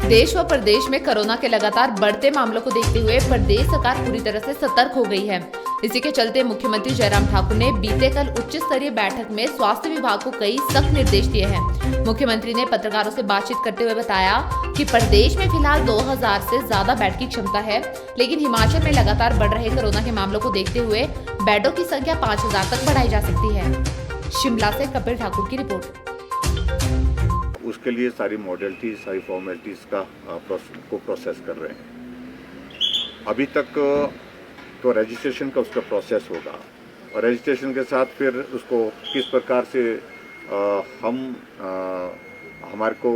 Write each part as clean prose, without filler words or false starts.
देश व प्रदेश में कोरोना के लगातार बढ़ते मामलों को देखते हुए प्रदेश सरकार पूरी तरह से सतर्क हो गई है। इसी के चलते मुख्यमंत्री जयराम ठाकुर ने बीते कल उच्च स्तरीय बैठक में स्वास्थ्य विभाग को कई सख्त निर्देश दिए हैं। मुख्यमंत्री ने पत्रकारों से बातचीत करते हुए बताया कि प्रदेश में फिलहाल 2000 से ज्यादा बेड की क्षमता है, लेकिन हिमाचल में लगातार बढ़ रहे कोरोना के मामलों को देखते हुए बेडों की संख्या 5000 तक बढ़ाई जा सकती है। शिमला से कपिल ठाकुर की रिपोर्ट। उसके लिए सारी मॉडलिटीज, सारी फॉर्मेलिटीज़ को प्रोसेस कर रहे हैं। अभी तक तो रजिस्ट्रेशन का उसका प्रोसेस होगा और रजिस्ट्रेशन के साथ फिर उसको किस प्रकार से हमारे को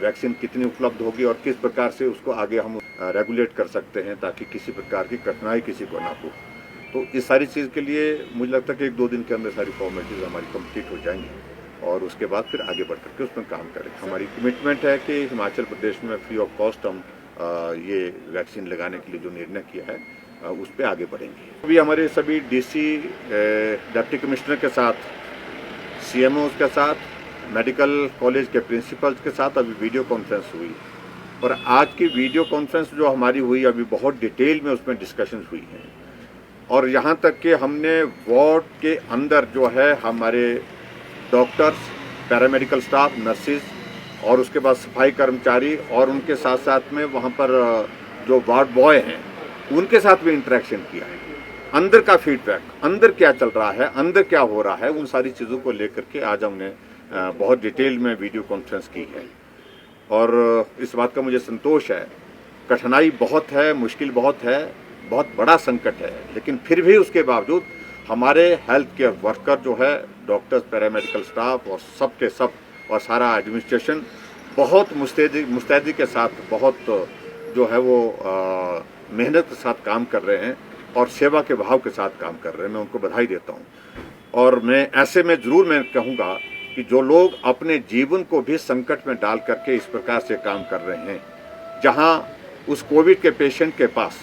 वैक्सीन कितनी उपलब्ध होगी और किस प्रकार से उसको आगे हम रेगुलेट कर सकते हैं ताकि किसी प्रकार की कठिनाई किसी को ना हो। तो इस सारी चीज़ के लिए मुझे लगता है कि 1-2 दिन के अंदर सारी फॉर्मेलिटीज़ हमारी कंप्लीट हो जाएंगी और उसके बाद फिर आगे बढ़ करके उसमें काम करें। हमारी कमिटमेंट है कि हिमाचल प्रदेश में फ्री ऑफ कॉस्ट हम ये वैक्सीन लगाने के लिए जो निर्णय किया है उस पर आगे बढ़ेंगे। अभी हमारे सभी डीसी, डिप्टी कमिश्नर के साथ, सीएमओ के साथ, मेडिकल कॉलेज के प्रिंसिपल्स के साथ अभी वीडियो कॉन्फ्रेंस हुई और आज की वीडियो कॉन्फ्रेंस जो हमारी हुई अभी बहुत डिटेल में उसमें डिस्कशंस हुई हैं और यहाँ तक कि हमने वार्ड के अंदर जो है हमारे डॉक्टर्स, पैरामेडिकल स्टाफ, नर्सिस और उसके बाद सफाई कर्मचारी और उनके साथ साथ में वहाँ पर जो वार्ड बॉय हैं उनके साथ भी इंटरेक्शन किया है। अंदर का फीडबैक, अंदर क्या चल रहा है, अंदर क्या हो रहा है, उन सारी चीज़ों को लेकर के आज हमने बहुत डिटेल में वीडियो कॉन्फ्रेंस की है और इस बात का मुझे संतोष है। कठिनाई बहुत है, मुश्किल बहुत है, बहुत बड़ा संकट है, लेकिन फिर भी उसके बावजूद हमारे हेल्थ केयर वर्कर जो है, डॉक्टर्स, पैरामेडिकल स्टाफ और सब के सब और सारा एडमिनिस्ट्रेशन बहुत मुस्तैदी के साथ, बहुत जो है वो मेहनत के साथ काम कर रहे हैं और सेवा के भाव के साथ काम कर रहे हैं। मैं उनको बधाई देता हूँ और मैं ऐसे में ज़रूर मैं कहूँगा कि जो लोग अपने जीवन को भी संकट में डाल करके इस प्रकार से काम कर रहे हैं, जहाँ उस कोविड के पेशेंट के पास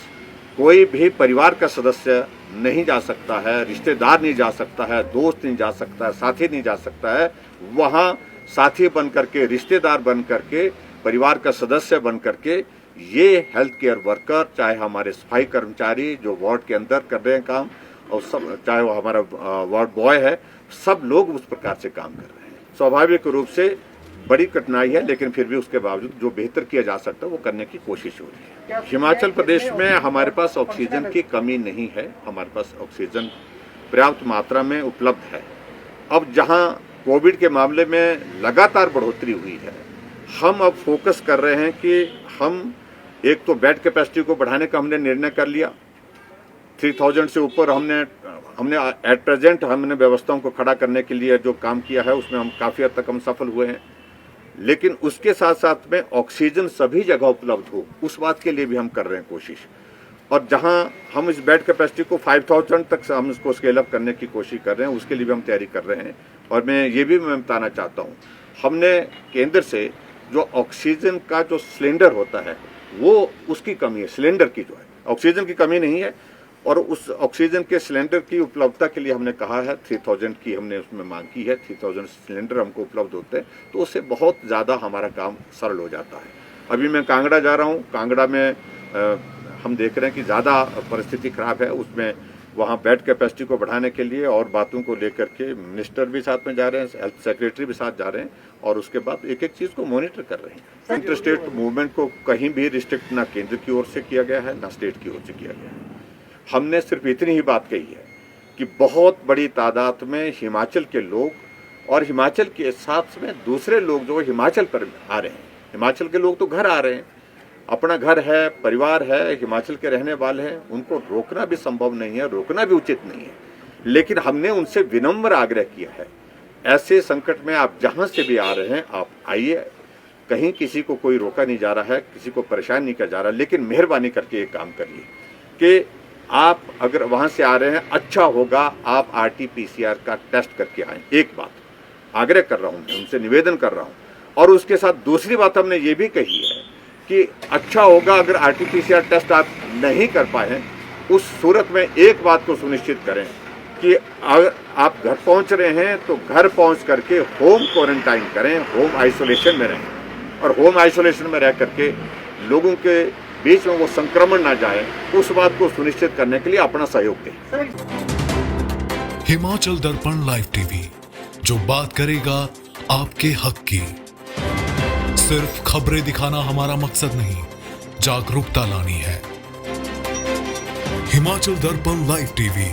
कोई भी परिवार का सदस्य नहीं जा सकता है, रिश्तेदार नहीं जा सकता है, दोस्त नहीं जा सकता है, साथी नहीं जा सकता है, वहाँ साथी बन करके, रिश्तेदार बन करके, परिवार का सदस्य बन करके ये हेल्थ केयर वर्कर, चाहे हमारे सफाई कर्मचारी जो वार्ड के अंदर कर रहे हैं काम और सब, चाहे वो हमारा वार्ड बॉय है, सब लोग उस प्रकार से काम कर रहे हैं। स्वाभाविक रूप से बड़ी कठिनाई है, लेकिन फिर भी उसके बावजूद जो बेहतर किया जा सकता है वो करने की कोशिश हो रही है। हिमाचल प्रदेश में हमारे पास ऑक्सीजन की कमी नहीं है, हमारे पास ऑक्सीजन पर्याप्त मात्रा में उपलब्ध है। अब जहां कोविड के मामले में लगातार बढ़ोतरी हुई है, हम अब फोकस कर रहे हैं कि हम एक तो बेड कैपेसिटी को बढ़ाने का हमने निर्णय कर लिया। 3000 से ऊपर हमने एट प्रेजेंट हमने व्यवस्थाओं को खड़ा करने के लिए जो काम किया है उसमें हम काफ़ी हद तक हम सफल हुए हैं, लेकिन उसके साथ साथ में ऑक्सीजन सभी जगह उपलब्ध हो उस बात के लिए भी हम कर रहे हैं कोशिश। और जहां हम इस बेड कैपेसिटी को 5000 तक हम इसको स्केल अप करने की कोशिश कर रहे हैं, उसके लिए भी हम तैयारी कर रहे हैं। और मैं ये भी बताना चाहता हूँ, हमने केंद्र से जो ऑक्सीजन का जो सिलेंडर होता है वो उसकी कमी है, सिलेंडर की जो है, ऑक्सीजन की कमी नहीं है और उस ऑक्सीजन के सिलेंडर की उपलब्धता के लिए हमने कहा है 3000 की हमने उसमें मांग की है। 3000 सिलेंडर हमको उपलब्ध होते हैं तो उससे बहुत ज़्यादा हमारा काम सरल हो जाता है। अभी मैं कांगड़ा जा रहा हूँ, कांगड़ा में हम देख रहे हैं कि ज़्यादा परिस्थिति खराब है, उसमें वहाँ बेड कैपेसिटी को बढ़ाने के लिए और बातों को लेकर के मिनिस्टर भी साथ में जा रहे हैं, हेल्थ सेक्रेटरी भी साथ जा रहे हैं और उसके बाद एक एक चीज़ को मॉनिटर कर रहे हैं। इंटर स्टेट मूवमेंट को कहीं भी रिस्ट्रिक्ट ना केंद्र की ओर से किया गया है ना स्टेट की ओर से किया गया है। हमने सिर्फ इतनी ही बात कही है कि बहुत बड़ी तादाद में हिमाचल के लोग और हिमाचल के साथ में दूसरे लोग जो हिमाचल पर आ रहे हैं, हिमाचल के लोग तो घर आ रहे हैं, अपना घर है, परिवार है, हिमाचल के रहने वाले हैं, उनको रोकना भी संभव नहीं है, रोकना भी उचित नहीं है, लेकिन हमने उनसे विनम्र आग्रह किया है, ऐसे संकट में आप जहाँ से भी आ रहे हैं आप आइए, कहीं किसी को कोई रोका नहीं जा रहा है, किसी को परेशान नहीं किया जा रहा, लेकिन मेहरबानी करके एक काम करिए कि आप अगर वहाँ से आ रहे हैं, अच्छा होगा आप RT-PCR का टेस्ट करके आएँ। एक बात आग्रह कर रहा हूँ, मैं उनसे निवेदन कर रहा हूँ। और उसके साथ दूसरी बात हमने ये भी कही है कि अच्छा होगा अगर RT-PCR टेस्ट आप नहीं कर पाए, उस सूरत में एक बात को सुनिश्चित करें कि अगर आप घर पहुंच रहे हैं तो घर पहुंच करके होम क्वारंटाइन करें, होम आइसोलेशन में रहें। और होम आइसोलेशन में रह करके लोगों के बीच में वो संक्रमण ना जाए, उस बात को सुनिश्चित करने के लिए अपना सहयोग दें। हिमाचल दर्पण लाइव टीवी, जो बात करेगा आपके हक की। सिर्फ खबरें दिखाना हमारा मकसद नहीं, जागरूकता लानी है। हिमाचल दर्पण लाइव टीवी